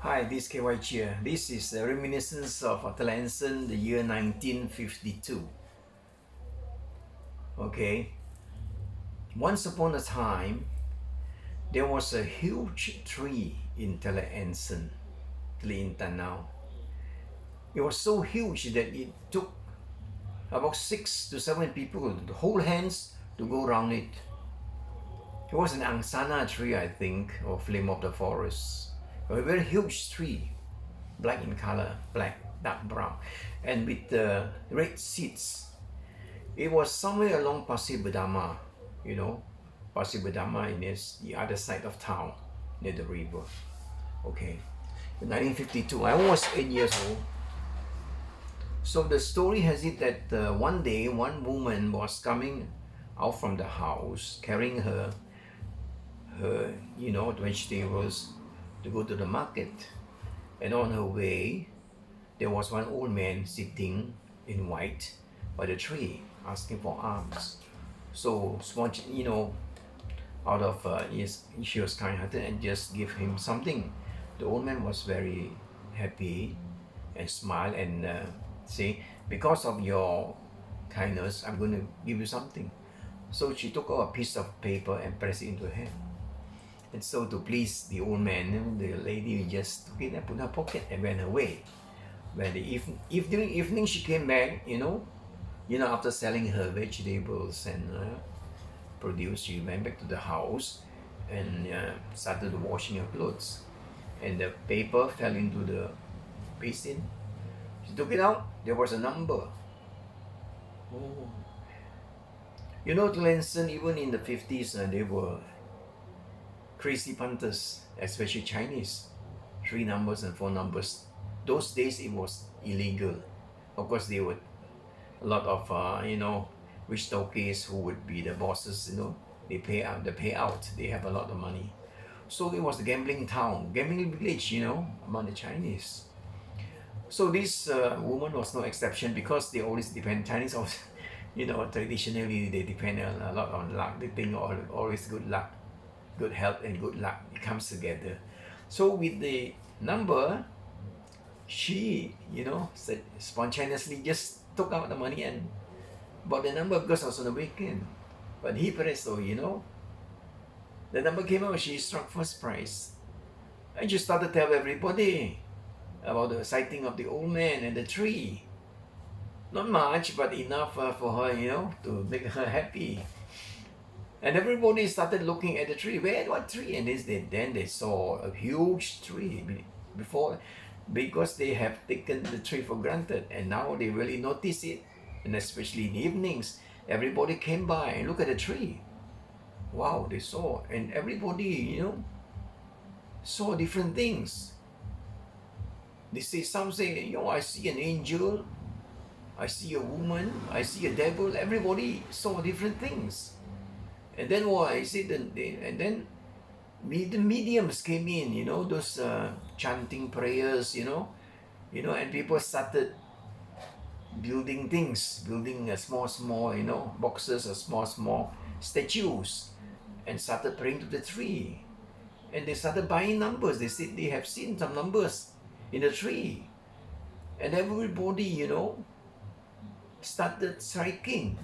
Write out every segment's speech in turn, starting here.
Hi, this is KY Chia. This is a reminiscence of Atalansen, the year 1952. Okay, once upon a time, there was a huge tree in Talansen, Tlintan now. It was so huge that it took about 6 to 7 people to hold hands to go around it. It was an angsana tree, I think, or flame of the forest. A very huge tree, black in color, black, dark brown, and with red seeds. It was somewhere along Pasir Bedama, you know. Pasir Bedama is the other side of town, near the river. Okay. In 1952, I was 8 years old. So the story has it that one day, one woman was coming out from the house carrying her vegetables to go to the market. And on her way, there was one old man sitting in white by the tree asking for alms. So, out of she was kind-hearted and just give him something. The old man was very happy and smiled and say, because of your kindness, I'm going to give you something. So she took out a piece of paper and pressed it into her hand. And so to please the old man, the lady just took it and put in her pocket and went away. When during evening she came back, after selling her vegetables and produce, she went back to the house and started washing her clothes. And the paper fell into the basin. She took it out. There was a number. Oh. Tlemcen, even in the 50s, they were crazy punters, especially Chinese. 3 numbers and 4 numbers. Those days it was illegal. Of course, there were a lot of rich stokies who would be the bosses. They pay out. They have a lot of money. So it was the gambling town, gambling village. Among the Chinese. So this woman was no exception because they always depend. Chinese also, traditionally they depend a lot on luck. They think always good luck, good health, and good luck. It comes together. So with the number, she, said spontaneously just took out the money and bought the number because it was on the weekend. But he presto, the number came out, she struck first prize. And she started to tell everybody about the sighting of the old man and the tree. Not much, but enough for her, to make her happy. And everybody started looking at the tree. Where? What tree? And then they saw a huge tree before, because they have taken the tree for granted, and now they really notice it. And especially in the evenings, everybody came by and look at the tree. Wow, they saw, and everybody, saw different things. Some say, I see an angel, I see a woman, I see a devil. Everybody saw different things. And then and then the mediums came in, those chanting prayers, and people started building things, building a small, boxes or small statues, and started praying to the tree. And they started buying numbers. They said they have seen some numbers in the tree. And everybody, started striking,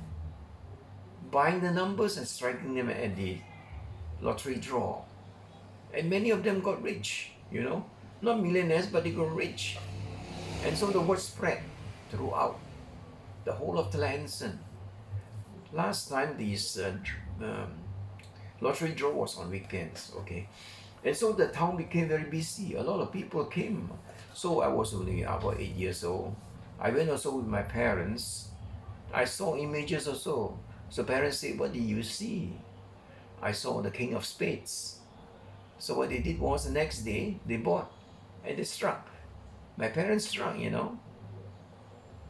buying the numbers and striking them at the lottery draw. And many of them got rich, not millionaires, but they got rich. And so the word spread throughout the whole of Tlemcen. Last time this lottery draw was on weekends, okay? And so the town became very busy. A lot of people came. So I was only about 8 years old. I went also with my parents. I saw images also. So parents said, what did you see? I saw the King of Spades. So what they did was the next day, they bought and they struck. My parents struck,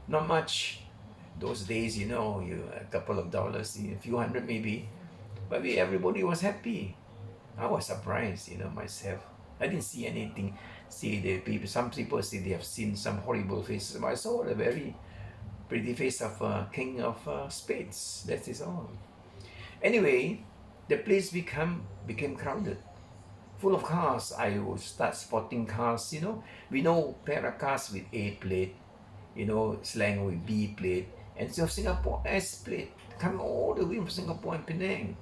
Not much. Those days, a couple of dollars, a few hundred maybe. But everybody was happy. I was surprised, myself. I didn't see anything. Some people say they have seen some horrible faces. But I saw a very pretty face of King of Spades. That is all. Anyway, the place became crowded. full of cars. I would start spotting cars, We know para cars with A plate, slang with B plate, and so Singapore S plate come all the way from Singapore and Penang,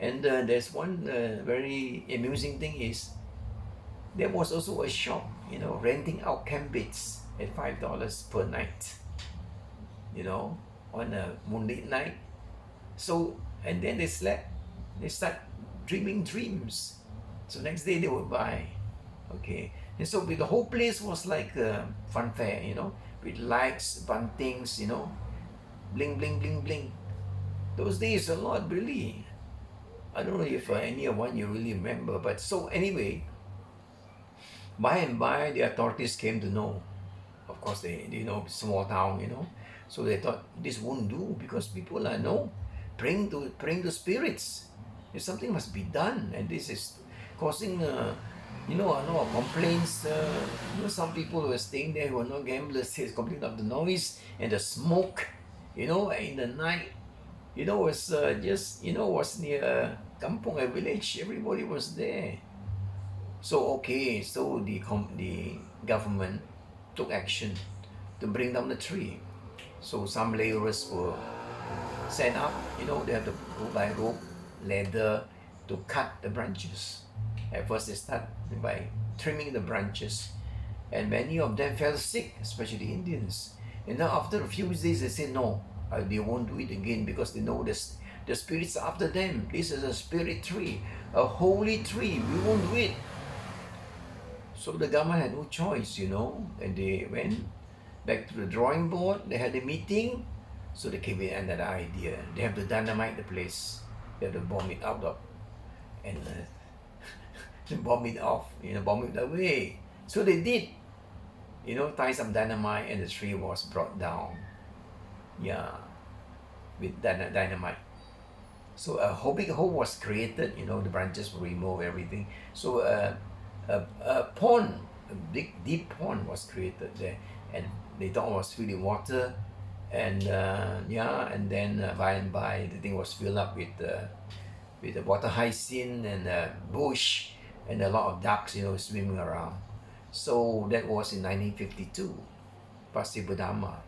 And there's one very amusing thing is there was also a shop, renting out camp beds at $5 per night, on a moonlit night. So, and then they slept, they start dreaming dreams. So next day they would buy, okay. And so the whole place was like a fun fair, with lights, buntings, bling, bling, bling, bling. Those days a lot, really. I don't know if any of one you really remember, but so anyway, by and by the authorities came to know. Of course, they know small town, so they thought this won't do because people are praying to spirits. If something must be done, and this is causing a lot of complaints. Some people who were staying there who were not gamblers complaining of the noise and the smoke, in the night. Was was near Kampong, a village. Everybody was there. So the government took action to bring down the tree. So some laborers were sent up. They have to go by rope, ladder to cut the branches. At first they start by trimming the branches, and many of them fell sick, especially the Indians. And then after a few days they said no, they won't do it again because they know the spirits are after them. This is a spirit tree, a holy tree. We won't do it. So the government had no choice, and they went back to the drawing board. They had a meeting, so they came in another idea. They have to dynamite the place. They have to bomb it out of, and bomb it off, bomb it away. So they did, tie some dynamite, and the tree was brought down. Yeah, with dynamite. So a whole big hole was created, the branches were removed, everything. So a pond, a big deep pond was created there, and they thought it was filled with water, and and then by and by the thing was filled up with the water hyacinth and bush and a lot of ducks, swimming around. So that was in 1952, Pasir Berdama.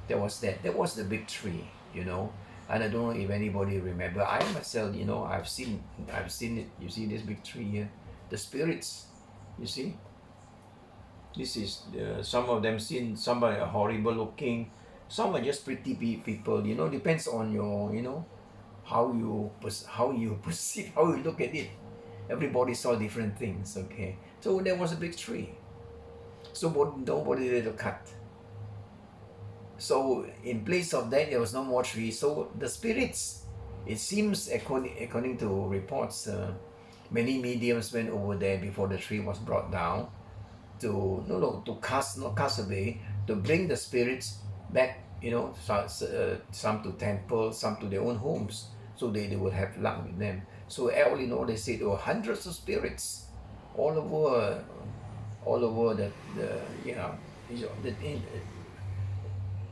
That was the big tree, and I don't know if anybody remember. I myself, I've seen it. You see this big tree here, the spirits. You see, this is some of them seen. Some are horrible looking, some are just pretty people. Depends on your, how you perceive, how you look at it. Everybody saw different things. Okay, so there was a big tree. So nobody did to cut. So in place of that, there was no more tree. So the spirits, it seems, according to reports, many mediums went over there before the tree was brought down to not cast away, to bring the spirits back. Some to temples, some to their own homes, so they would have luck with them. So all in all, they said there were hundreds of spirits all over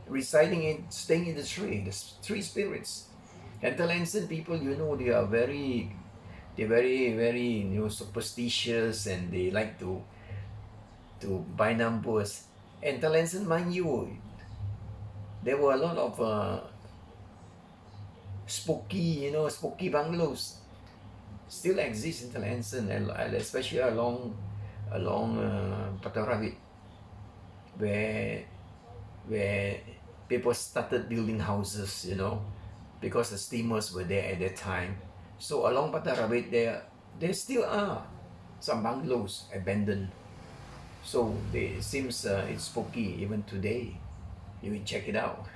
residing staying in the tree. The three spirits. And Talensan people, they are very superstitious, and they like to buy numbers. And Talensan, mind you, there were a lot of spooky bungalows still exist in Talensan, and especially along Patarawit, where people started building houses, because the steamers were there at that time. So along Patarawit, there still are some bungalows abandoned. So it seems it's spooky even today. You will check it out.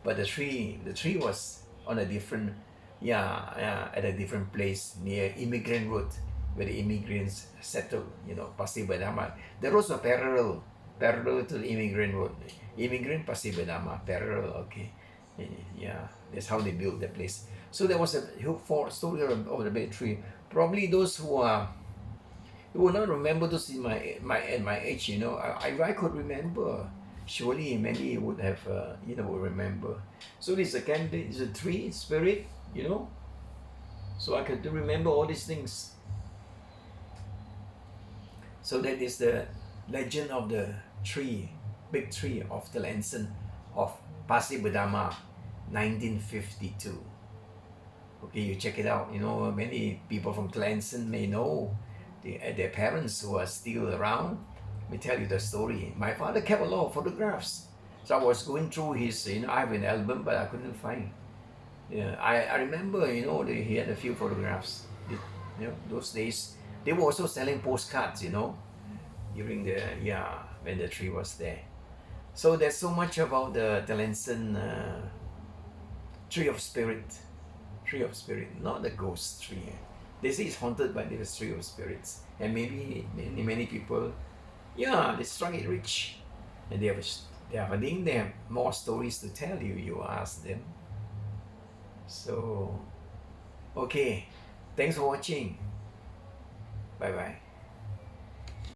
But the tree was on a different, at a different place near Immigrant Road, where the immigrants settled, Pasir Berdama. The roads were parallel to the Immigrant Road. Immigrant, Pasir Berdama, parallel, okay. Yeah, that's how they built the place. So there was a story of the big tree. Probably those who will not remember those in my age, I could remember. Surely many would have, would remember. So this is a candidate, it's a tree spirit, So I could remember all these things. So that is the legend of the tree, big tree of the Lanson of Pasir Bedama, 1952. Okay, you check it out. You know, many people from Clanson may know their parents who are still around. Let me tell you the story. My father kept a lot of photographs. So I was going through his, I have an album, but I couldn't find. Yeah, I remember, he had a few photographs. Those days, they were also selling postcards, during when the tree was there. So there's so much about the Telenson tree of spirit. Tree of spirit, not the ghost tree. They say it's haunted by the tree of spirits. And maybe many people, they struck it rich. And I think they have more stories to tell you. You ask them. So, okay. Thanks for watching. Bye bye.